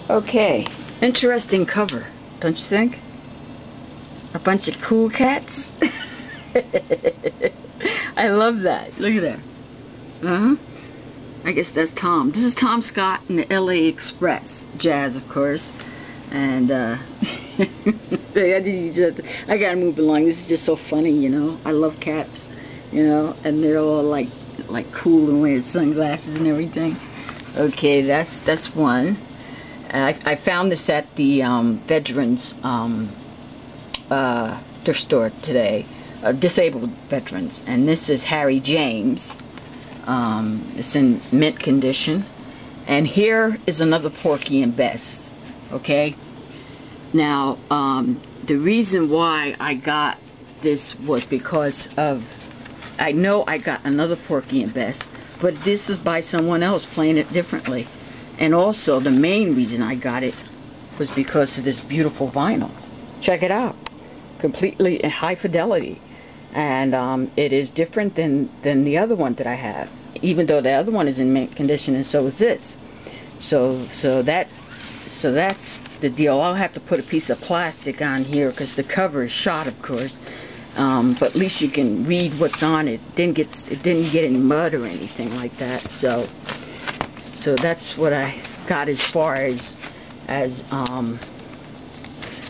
Okay, interesting cover, don't you think? A bunch of cool cats. I love that. Look at that. I guess that's Tom. This is Tom Scott in the LA Express. Jazz, of course. And I gotta move along. This is just so funny, you know. I love cats, you know, and they're all like cool and wearing sunglasses and everything. Okay, that's one. I found this at the veterans thrift store today, disabled veterans, and this is Harry James. It's in mint condition, and here is another Porky and Bess. Okay, now the reason why I got this was because of, I know I got another Porky and Bess, but this is by someone else playing it differently. And also, the main reason I got it was because of this beautiful vinyl. Check it out. Completely high fidelity. And it is different than the other one that I have. Even though the other one is in mint condition, and so is this. So that's the deal. I'll have to put a piece of plastic on here because the cover is shot, of course. But at least you can read what's on it. It didn't get any mud or anything like that. So that's what I got as far as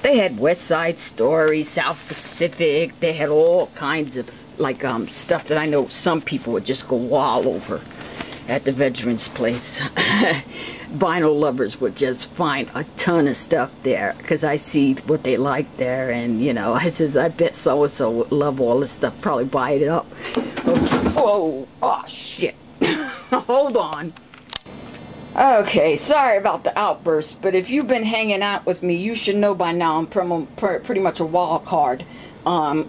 they had West Side Story, South Pacific. They had all kinds of like stuff that I know some people would just go wall over at the veterans place. Vinyl lovers would just find a ton of stuff there because I see what they like there, and you know, I says I bet so and so would love all this stuff, probably buy it up. Oh shit. Hold on. Okay, sorry about the outburst, but if you've been hanging out with me, you should know by now I'm pretty much a wild card. But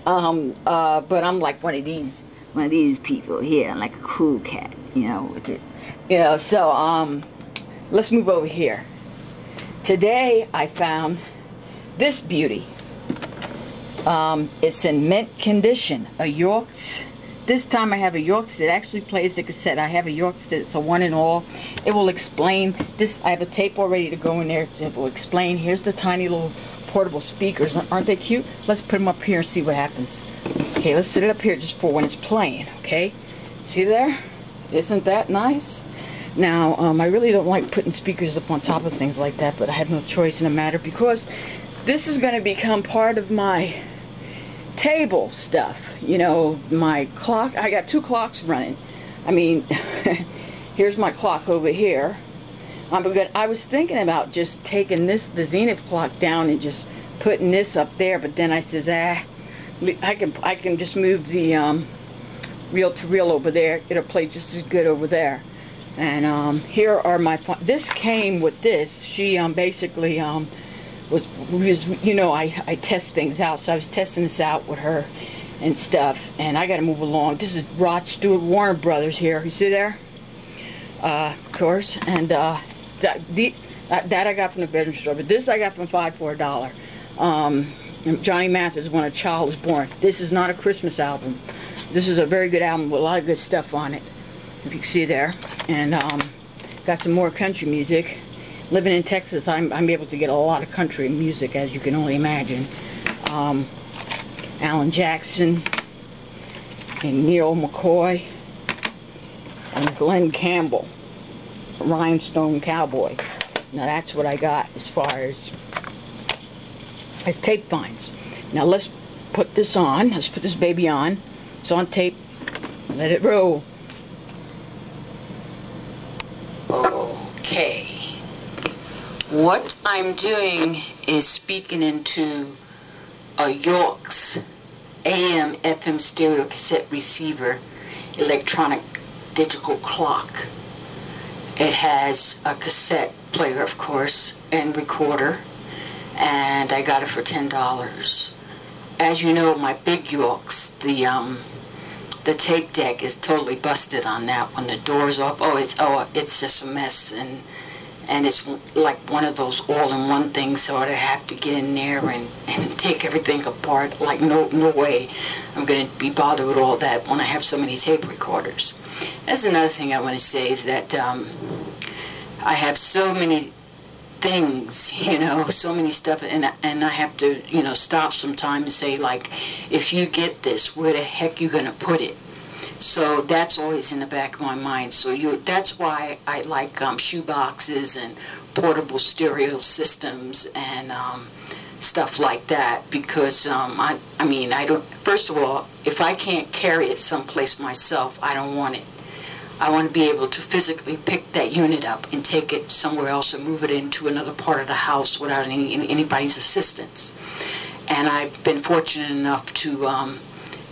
I'm like one of these people here. I'm like a cool cat, you know. With it, you know. So let's move over here. Today I found this beauty. It's in mint condition, a yorx. This time I have a yorx that actually plays the cassette. I have a yorx that's a 1-in-all. It will explain this. I have a tape all ready to go in there. It will explain. Here's the tiny little portable speakers. Aren't they cute? Let's put them up here and see what happens. Okay, let's set it up here just for when it's playing. Okay, see there? Isn't that nice? Now, I really don't like putting speakers up on top of things like that, but I had no choice in the matter because this is going to become part of my table stuff. You know, my clock. I got 2 clocks running. I mean, here's my clock over here. I was thinking about just taking the Zenith clock down and just putting this up there, but then I says, I can just move the reel-to-reel over there. It'll play just as good over there. And here are my. This came with this. She basically was, you know, I test things out, so I was testing this out with her and stuff. And I got to move along. This is Rod Stewart Warner Brothers here. You see there? Of course. And that I got from the veterans store, but this I got from 5 for $1. Johnny Mathis, When a Child is Born. This is not a Christmas album. This is a very good album with a lot of good stuff on it, if you can see there. And got some more country music. Living in Texas, I'm able to get a lot of country music, as you can only imagine. Alan Jackson and Neil McCoy and Glenn Campbell, Rhinestone Cowboy. Now that's what I got as far as tape finds. Now let's put this on. Let's put this baby on. It's on tape. Let it roll. Okay. What I'm doing is speaking into a yorx AM FM stereo cassette receiver electronic digital clock. It has a cassette player, of course, and recorder, and I got it for $10. As you know, my big yorx, the tape deck is totally busted on that one. The door's off. It's just a mess, and it's like one of those all-in-one things, so I'd have to get in there and take everything apart. Like, no way I'm going to be bothered with all that when I have so many tape recorders. That's another thing I want to say is that I have so many things, you know, so many stuff, and I have to, you know, stop sometime and say, like, if you get this, where the heck you gonna put it? So that's always in the back of my mind. So that's why I like shoe boxes and portable stereo systems and stuff like that, because I mean, I don't, first of all, if I can't carry it someplace myself, I don't want it. I want to be able to physically pick that unit up and take it somewhere else or move it into another part of the house without anybody's assistance. And I've been fortunate enough to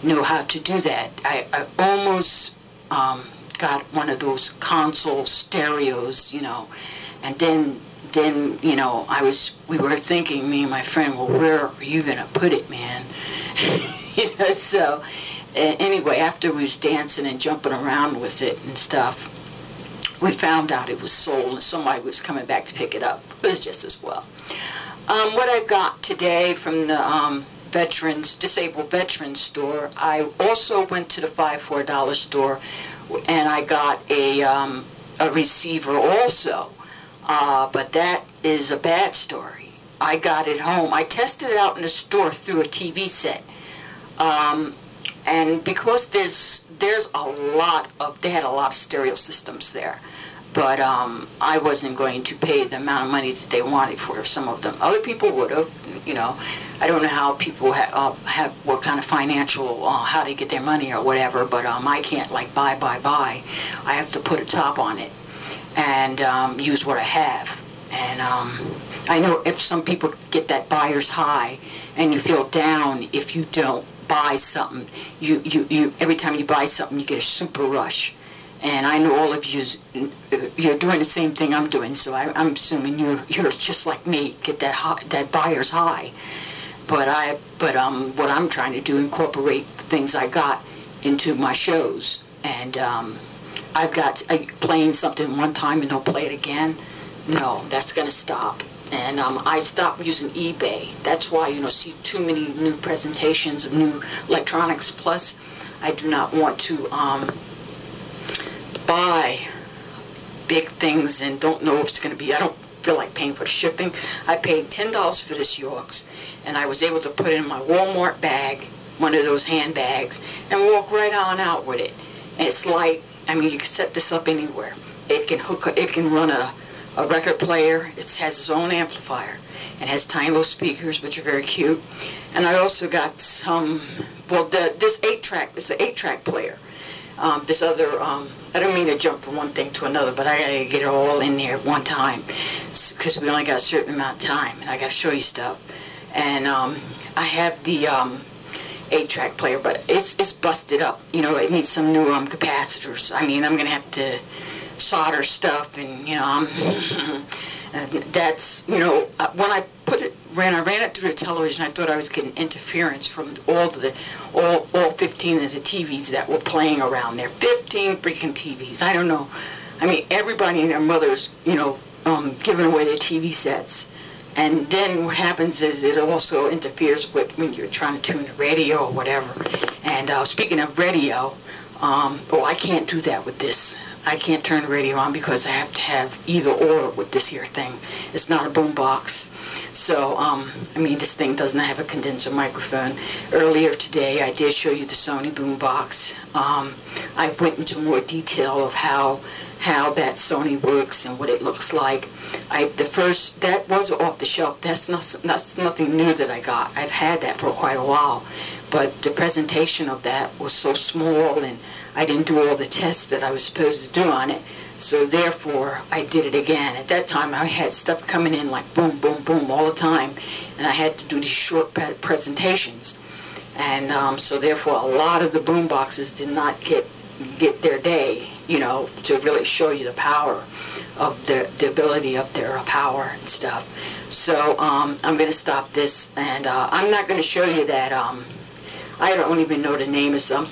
know how to do that. I almost got one of those console stereos, you know, and then you know, we were thinking, me and my friend, well, where are you gonna put it, man? You know, so anyway, after we was dancing and jumping around with it and stuff, we found out it was sold and somebody was coming back to pick it up. It was just as well. What I got today from the disabled veterans store, I also went to the $5-4 store and I got a receiver also. But that is a bad story. I got it home. I tested it out in the store through a TV set. And because there's a lot of, they had a lot of stereo systems there. But I wasn't going to pay the amount of money that they wanted for some of them. Other people would have, you know. I don't know how people have what kind of financial, how they get their money or whatever, but I can't like buy. I have to put a top on it and use what I have. And I know if some people get that buyer's high and you feel down if you don't buy something, you every time you buy something you get a super rush. And I know all of you're doing the same thing I'm doing, so I'm assuming you're just like me, get that buyer's high. But what I'm trying to do, incorporate the things I got into my shows. And I've got playing something one time and don't play it again. No, that's going to stop. And I stopped using eBay. That's why, you know, see too many new presentations of new electronics. Plus, I do not want to buy big things and don't know if it's going to be, I don't feel like paying for the shipping. I paid $10 for this Yorx, and I was able to put it in my Walmart bag, one of those handbags, and walk right on out with it. And it's light. I mean, you can set this up anywhere. It can run a record player. It has its own amplifier and has tiny little speakers, which are very cute. And I also got some, well, this 8-track, it's an 8-track player. This other, I don't mean to jump from one thing to another, but I gotta get it all in there at one time because we only got a certain amount of time, and I gotta show you stuff. And I have the 8-track player, but it's busted up. You know, it needs some new capacitors. I mean, I'm gonna have to solder stuff, and you know, that's, you know, when I ran it through the television, I thought I was getting interference from all 15 of the TVs that were playing around there. 15 freaking TVs. I don't know. I mean, everybody and their mothers, you know, giving away their TV sets. And then what happens is it also interferes with when you're trying to tune the radio or whatever. And speaking of radio, I can't do that with this. I can't turn the radio on because I have to have either or with this here thing. It's not a boom box. So, I mean, this thing doesn't have a condenser microphone. Earlier today, I did show you the Sony boom box. I went into more detail of how that Sony works and what it looks like. That was off the shelf. That's nothing new that I got. I've had that for quite a while. But the presentation of that was so small, and I didn't do all the tests that I was supposed to do on it. So therefore, I did it again. At that time, I had stuff coming in like boom, boom, boom all the time. And I had to do these short presentations. And so therefore, a lot of the boom boxes did not get their day, you know, to really show you the power of the ability of their power and stuff. So I'm going to stop this, and I'm not going to show you that. I don't even know the name of some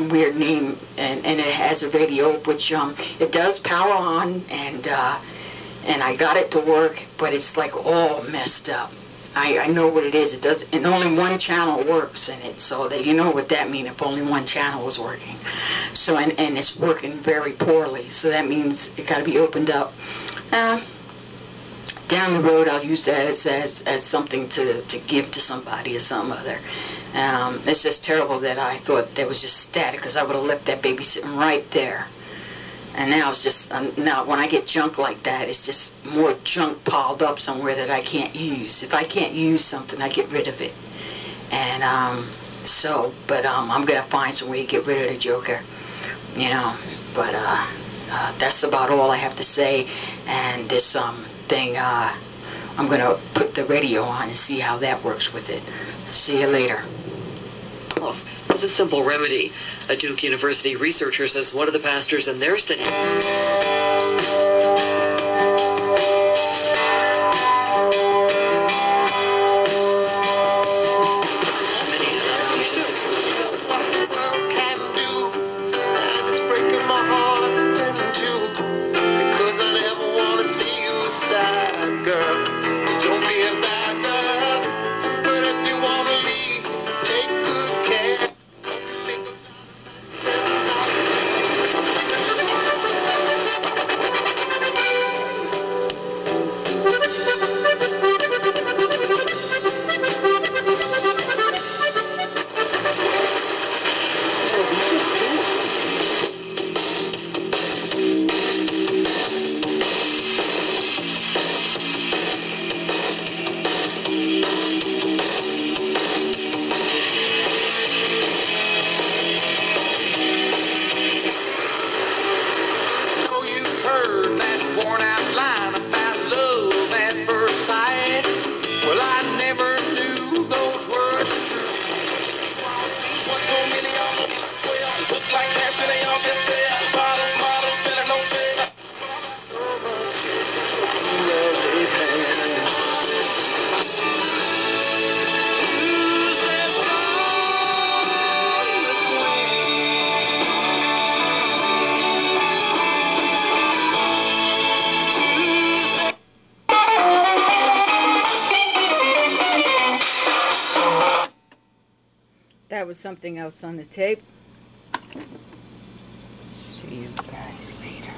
weird name, and it has a radio, which it does power on, and I got it to work, but it's like all messed up. I know what it is. It does, and only one channel works in it, so that you know what that means if only one channel was working. So and it's working very poorly. So that means it got to be opened up. Down the road, I'll use that as something to give to somebody or some other. It's just terrible that I thought that was just static, because I would have left that baby sitting right there. And now it's just, now when I get junk like that, it's just more junk piled up somewhere that I can't use. If I can't use something, I get rid of it. And I'm going to find some way to get rid of the joker, you know. But that's about all I have to say. And this thing, I'm going to put the radio on and see how that works with it. See you later. As a simple remedy, a Duke University researcher says one of the pastors in their study... That was something else on the tape. See you guys later.